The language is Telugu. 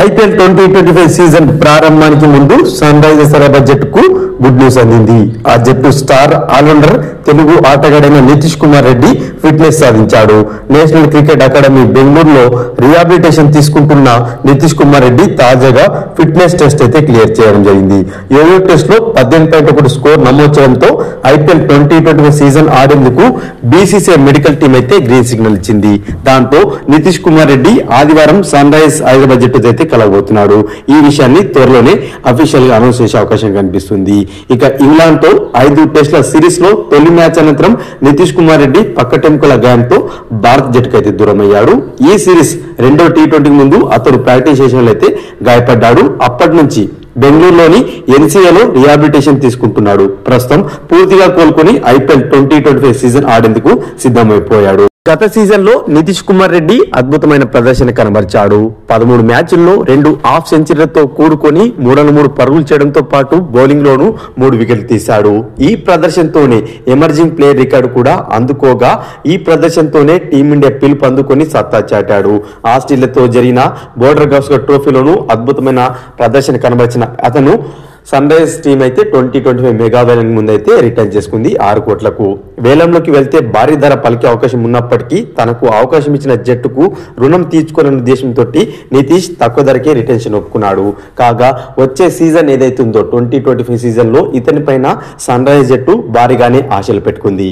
ఐపీఎల్ 2025 సీజన్ ప్రారంభానికి ముందు సన్ రైజర్స్ హైదరాబాద్ జట్టుకు గుడ్ న్యూస్ అందింది. ఆ జట్టు స్టార్ ఆల్రౌండర్ తెలుగు ఆటగాడైన నితీష్ కుమార్ రెడ్డి ఫిట్నెస్ సాధించాడు. నేషనల్ క్రికెట్ అకాడమీ బెంగళూరులో రిహాబిలిటేషన్ తీసుకుంటున్న నితీష్ కుమార్ రెడ్డి తాజాగా ఫిట్నెస్ టెస్ట్ అయితే క్లియర్ చేయడం జరిగింది. యోయో టెస్ట్ లో 18.1 స్కోర్ నమోదు చేయడంతో ఐపీఎల్ 2025 సీజన్ ఆడేందుకు బీసీసీఐ మెడికల్ టీం అయితే గ్రీన్ సిగ్నల్ ఇచ్చింది. దాంతో నితీష్ కుమార్ రెడ్డి ఆదివారం సన్ రైజర్స్ హైదరాబాద్ జట్టు అయితే కలగబోతున్నాడు. ఈ విషయాన్ని త్వరలోనే అఫీషియల్ గా అనౌన్స్ చేసే అవకాశం కనిపిస్తుంది. ఇక ఇంగ్లాండ్ తో 5 టెస్టుల సిరీస్ లో తొలి మ్యాచ్ అనంతరం నితీష్ కుమార్ రెడ్డి పక్కటెంకుల గాయంతో భారత జట్టుకు అయితే దూరం అయ్యాడు. ఈ సిరీస్ రెండో టీ20 ముందు అతడు ప్రాక్టీస్ చేసిన అయితే గాయపడ్డాడు. అప్పటి నుంచి బెంగళూరులోని ఎన్సీఏలో రిహాబిలిటేషన్ తీసుకుంటున్నాడు. ప్రస్తుతం పూర్తిగా కోలుకొని ఐపీఎల్ 2025 సీజన్ ఆడేందుకు సిద్ధమైపోయాడు. గత సీజన్ లో నితీష్ కుమార్ రెడ్డి అద్భుతమైన ప్రదర్శన కనబరిచాడు. 13 మ్యాచ్ల్లో 2 హాఫ్ సెంచరీలతో కూడుకొని 303 పరుగులు చేయడంతో పాటు బౌలింగ్ లోనూ 3 వికెట్లు తీశాడు. ఈ ప్రదర్శనతోనే ఎమర్జింగ్ ప్లేయర్ రికార్డు కూడా అందుకోగా ఈ ప్రదర్శనతోనే టీమిండియా పిలుపు అందుకొని సత్తా చాటాడు. ఆస్ట్రేలియాతో జరిగిన బోర్డర్ గవాస్కర్ ట్రోఫీలోనూ అద్భుతమైన ప్రదర్శన కనబరిచిన అతను సన్ రైజర్స్ టీం అయితే 2025 మెగా వేలం ముందు అయితే రిటర్న్ చేసుకుంది 6 కోట్లకు. వేలంలోకి వెళ్తే భారీ ధర పలికే అవకాశం ఉన్నప్పటికీ తనకు అవకాశం ఇచ్చిన జట్టుకు రుణం తీర్చుకోవాలనే ఉద్దేశంతో నితీష్ తక్కువ ధరకే రిటెన్షన్ ఒప్పుకున్నాడు. కాగా వచ్చే సీజన్ ఏదైతుందో 2025 సీజన్ లో ఇతని పైన సన్ రైజర్స్ జట్టు భారీగానే ఆశలు పెట్టుకుంది.